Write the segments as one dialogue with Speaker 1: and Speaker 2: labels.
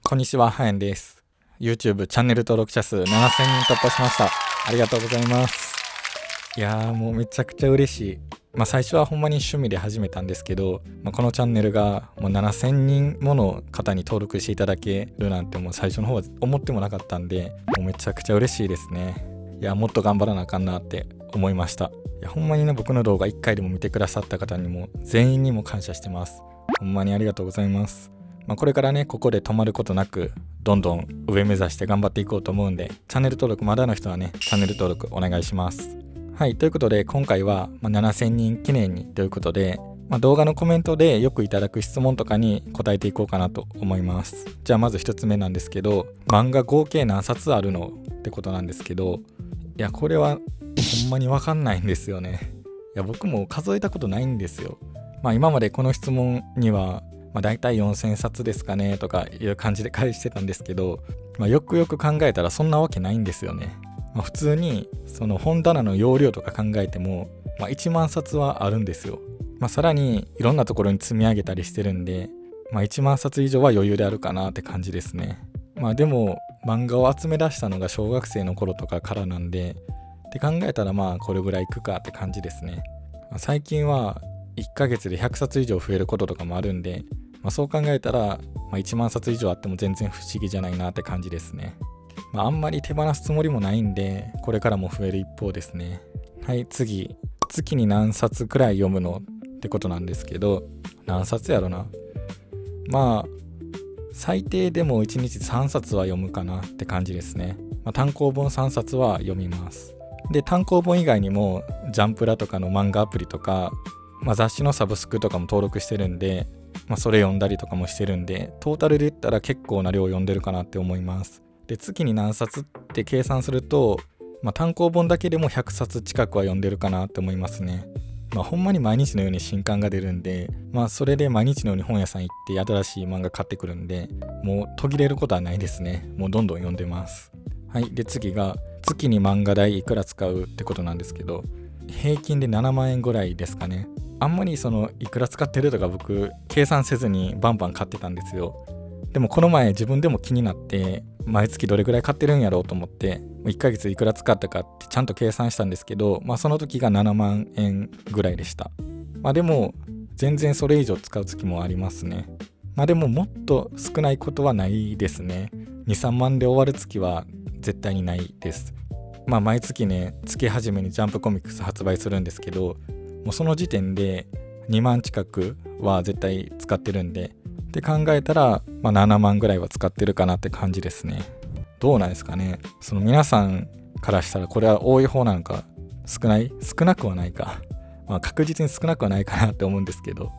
Speaker 1: こんにちは、はやんです。YouTube チャンネル登録者数7000人突破しました。ありがとうございます。いやーもうめちゃくちゃ嬉しい。最初はほんまに趣味で始めたんですけど、このチャンネルがもう7000人もの方に登録していただけるなんてもう最初の方は思ってもなかったんで、もうめちゃくちゃ嬉しいですね。いやもっと頑張らなあかんなって思いました。いやほんまにね、僕の動画1回でも見てくださった方にも全員にも感謝してます。ほんまにありがとうございます。これからね、ここで止まることなくどんどん上目指して頑張っていこうと思うんで、チャンネル登録まだの人はね、チャンネル登録お願いします。はい、ということで今回は7000人記念にということで、動画のコメントでよくいただく質問とかに答えていこうかなと思います。じゃあまず一つ目なんですけど、漫画合計何冊あるのってことなんですけど、いやこれはほんまにわかんないんですよね。いや僕も数えたことないんですよ。今までこの質問にはだいたい4000冊ですかねとかいう感じで返してたんですけど、よくよく考えたらそんなわけないんですよね。普通にその本棚の容量とか考えても、1万冊はあるんですよ。さらにいろんなところに積み上げたりしてるんで、1万冊以上は余裕であるかなって感じですね。でも漫画を集め出したのが小学生の頃とかからなんで、って考えたらこれぐらいいくかって感じですね。最近は1ヶ月で100冊以上増えることとかもあるんで、そう考えたら、1万冊以上あっても全然不思議じゃないなって感じですね。あんまり手放すつもりもないんで、これからも増える一方ですね。はい、次。月に何冊くらい読むのってことなんですけど、何冊やろな。最低でも1日3冊は読むかなって感じですね。単行本3冊は読みます。で、単行本以外にも、ジャンプラとかの漫画アプリとか、雑誌のサブスクとかも登録してるんで、それ読んだりとかもしてるんで、トータルで言ったら結構な量読んでるかなって思います。で、月に何冊って計算すると、単行本だけでも100冊近くは読んでるかなって思いますね。ほんまに毎日のように新刊が出るんで、それで毎日のように本屋さん行って新しい漫画買ってくるんで、もう途切れることはないですね。もうどんどん読んでます。はい。で、次が月に漫画代いくら使うってことなんですけど、平均で7万円ぐらいですかね。あんまりいくら使ってるとか僕計算せずにバンバン買ってたんですよ。でもこの前自分でも気になって毎月どれぐらい買ってるんやろうと思って1ヶ月いくら使ったかってちゃんと計算したんですけど、その時が7万円ぐらいでした。でも全然それ以上使う月もありますね。でももっと少ないことはないですね。2、3万で終わる月は絶対にないです。毎月ね、月始めにジャンプコミックス発売するんですけど、もうその時点で2万近くは絶対使ってるんで、って考えたら、7万ぐらいは使ってるかなって感じですね。どうなんですかね。その皆さんからしたらこれは多い方なのか、少なくはないか。確実に少なくはないかなって思うんですけど、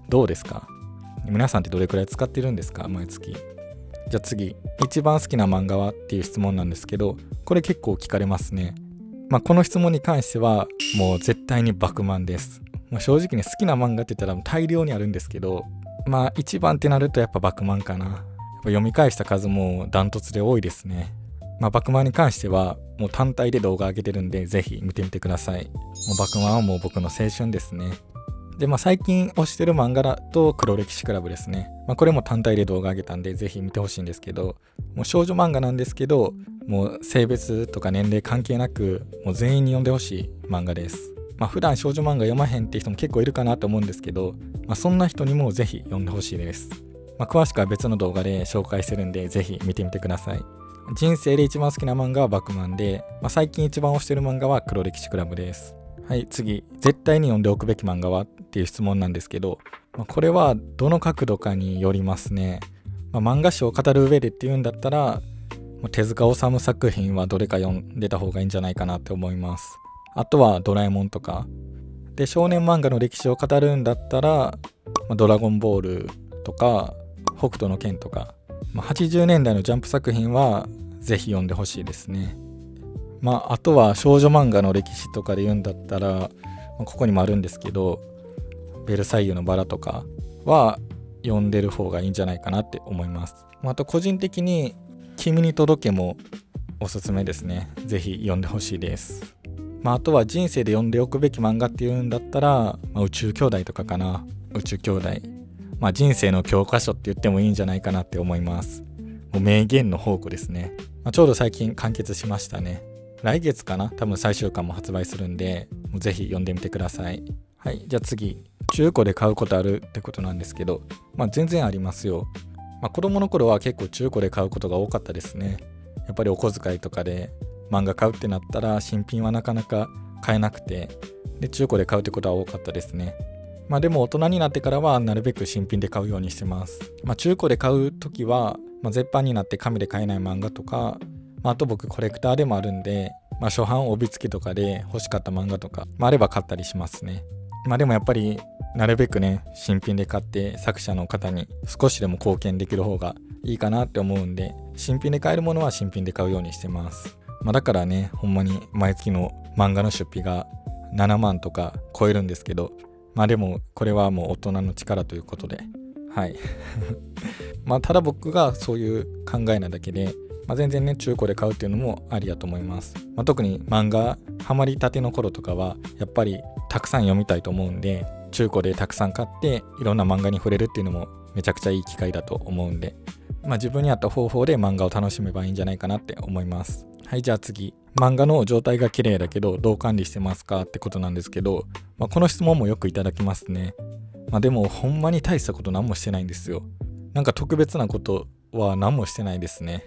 Speaker 1: どうですか？皆さんってどれくらい使ってるんですか？毎月。じゃあ次、一番好きな漫画はっていう質問なんですけど、これ結構聞かれますね。この質問に関してはもう絶対にバクマンです。正直ね、好きな漫画って言ったら大量にあるんですけど、一番ってなるとやっぱバクマンかな。やっぱ読み返した数もダントツで多いですね。バクマンに関してはもう単体で動画上げてるんで、ぜひ見てみてください。もうバクマンはもう僕の青春ですね。で、最近推してる漫画だと黒歴史クラブですね。これも単体で動画上げたんでぜひ見てほしいんですけど、もう少女漫画なんですけど、もう性別とか年齢関係なくもう全員に読んでほしい漫画です。普段少女漫画読まへんって人も結構いるかなと思うんですけど、そんな人にもぜひ読んでほしいです。詳しくは別の動画で紹介してるんでぜひ見てみてください。人生で一番好きな漫画はバクマンで、最近一番推してる漫画は黒歴史クラブです。はい、次、絶対に読んでおくべき漫画はっていう質問なんですけど、これはどの角度かによりますね。漫画史を語る上でっていうんだったら、手塚治虫作品はどれか読んでた方がいいんじゃないかなって思います。あとはドラえもんとかで、少年漫画の歴史を語るんだったら、ドラゴンボールとか北斗の拳とか、80年代のジャンプ作品はぜひ読んでほしいですね。あとは少女漫画の歴史とかで言うんだったら、ここにもあるんですけど、ベルサイユのバラとかは読んでる方がいいんじゃないかなって思います。あと個人的に君に届けもおすすめですね。ぜひ読んでほしいです。あとは人生で読んでおくべき漫画っていうんだったら、宇宙兄弟とかかな。宇宙兄弟、人生の教科書って言ってもいいんじゃないかなって思います。もう名言の宝庫ですね。ちょうど最近完結しましたね。来月かな、多分最終巻も発売するんで、もうぜひ読んでみてください。はい、じゃあ次、中古で買うことあるってことなんですけど、全然ありますよ。子供の頃は結構中古で買うことが多かったですね。やっぱりお小遣いとかで漫画買うってなったら新品はなかなか買えなくて、で中古で買うってことは多かったですね。でも大人になってからはなるべく新品で買うようにしてます。中古で買うときは、絶版になって紙で買えない漫画とか、あと僕コレクターでもあるんで、初版帯付きとかで欲しかった漫画とか、あれば買ったりしますね。でもやっぱりなるべくね、新品で買って作者の方に少しでも貢献できる方がいいかなって思うんで、新品で買えるものは新品で買うようにしてます。だからね、ほんまに毎月の漫画の出費が7万とか超えるんですけど、でもこれはもう大人の力ということで、はいただ僕がそういう考えなだけで、全然ね、中古で買うっていうのもありだと思います。特に漫画ハマりたての頃とかはやっぱりたくさん読みたいと思うんで、中古でたくさん買っていろんな漫画に触れるっていうのもめちゃくちゃいい機会だと思うんで、自分に合った方法で漫画を楽しめばいいんじゃないかなって思います。はい、じゃあ次、漫画の状態が綺麗だけどどう管理してますかってことなんですけど、この質問もよくいただきますね。でもほんまに大したこと何もしてないんですよ。なんか特別なことは何もしてないですね。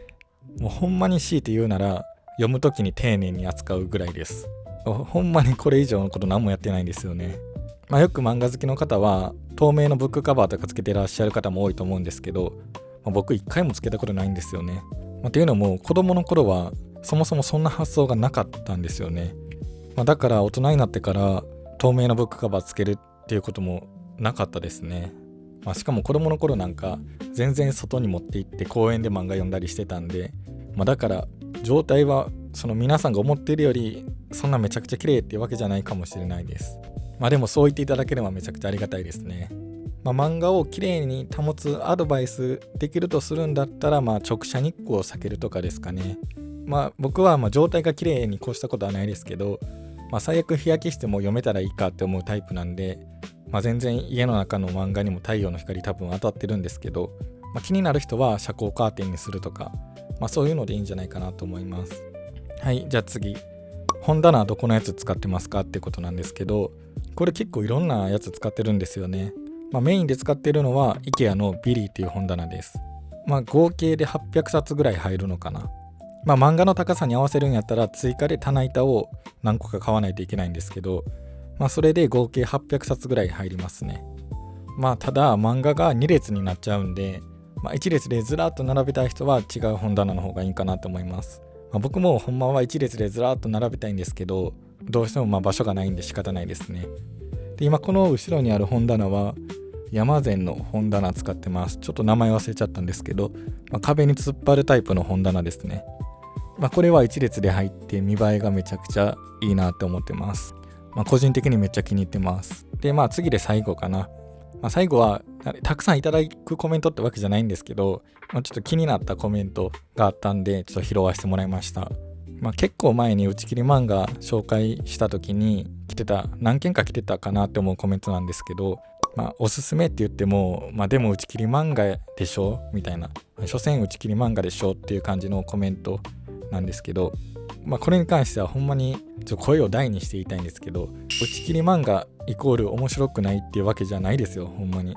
Speaker 1: もうほんまに強いて言うなら、読むときに丁寧に扱うぐらいです。ほんまにこれ以上のこと何もやってないんですよね。よく漫画好きの方は透明のブックカバーとかつけてらっしゃる方も多いと思うんですけど、僕一回もつけたことないんですよね。っていうのも子供の頃はそもそもそんな発想がなかったんですよね。だから大人になってから透明のブックカバーつけるっていうこともなかったですね。しかも子供の頃なんか全然外に持って行って公園で漫画読んだりしてたんで、だから状態はその皆さんが思っているよりそんなめちゃくちゃ綺麗っていうわけじゃないかもしれないです。でもそう言っていただければめちゃくちゃありがたいですね。漫画を綺麗に保つアドバイスできるとするんだったら、直射日光を避けるとかですかね。僕は状態が綺麗に越したことはないですけど、最悪日焼けしても読めたらいいかって思うタイプなんで、全然家の中の漫画にも太陽の光多分当たってるんですけど、気になる人は遮光カーテンにするとか、そういうのでいいんじゃないかなと思います。はい、じゃあ次、本棚はどこのやつ使ってますかってことなんですけど、これ結構いろんなやつ使ってるんですよね。メインで使ってるのは IKEA のビリーっていう本棚です。合計で800冊ぐらい入るのかな。漫画の高さに合わせるんやったら追加で棚板を何個か買わないといけないんですけど、それで合計800冊ぐらい入りますね。ただ漫画が2列になっちゃうんで、1列でずらっと並べたい人は違う本棚の方がいいかなと思います。僕もほんまは1列でずらっと並べたいんですけど、どうしても場所がないんで仕方ないですね。で、今この後ろにある本棚は山善の本棚使ってます。ちょっと名前忘れちゃったんですけど、壁に突っ張るタイプの本棚ですね。これは1列で入って見栄えがめちゃくちゃいいなって思ってます。個人的にめっちゃ気に入ってます。で、次で最後かな。最後はたくさんいただくコメントってわけじゃないんですけど、ちょっと気になったコメントがあったんでちょっと拾わせてもらいました。結構前に打ち切り漫画紹介した時に何件か来てたかなって思うコメントなんですけど、おすすめって言っても、でも打ち切り漫画でしょみたいな、所詮打ち切り漫画でしょっていう感じのコメントなんですけど、これに関してはほんまに声を大にして言いたいんですけど、打ち切り漫画イコール面白くないっていうわけじゃないですよ、ほんまに。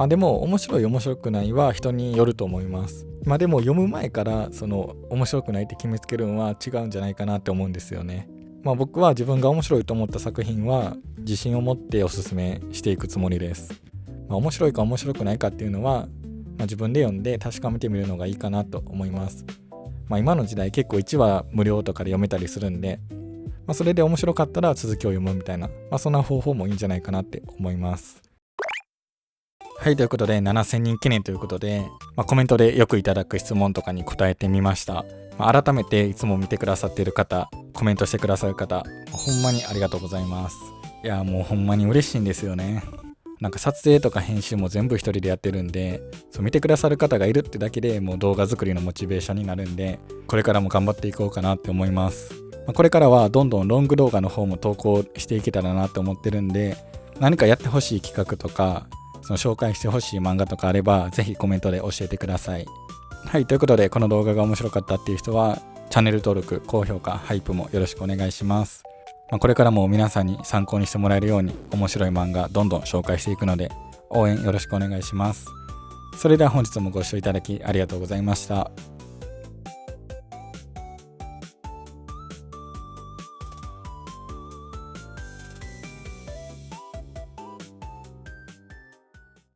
Speaker 1: でも面白い面白くないは人によると思います。でも読む前からその面白くないって決めつけるのは違うんじゃないかなって思うんですよね。僕は自分が面白いと思った作品は自信を持っておすすめしていくつもりです。面白いか面白くないかっていうのは、自分で読んで確かめてみるのがいいかなと思います。今の時代結構1話無料とかで読めたりするんで、それで面白かったら続きを読むみたいな、そんな方法もいいんじゃないかなって思います。はい、ということで7000人記念ということで、コメントでよくいただく質問とかに答えてみました。改めていつも見てくださっている方、コメントしてくださる方、ほんまにありがとうございます。いや、もうほんまに嬉しいんですよね。なんか撮影とか編集も全部一人でやってるんで、見てくださる方がいるってだけでもう動画作りのモチベーションになるんで、これからも頑張っていこうかなって思います。これからはどんどんロング動画の方も投稿していけたらなと思ってるんで、何かやってほしい企画とか、紹介してほしい漫画とかあればぜひコメントで教えてください。はい、ということでこの動画が面白かったっていう人はチャンネル登録、高評価、ハイプもよろしくお願いします。これからも皆さんに参考にしてもらえるように面白い漫画どんどん紹介していくので応援よろしくお願いします。それでは本日もご視聴いただきありがとうございました。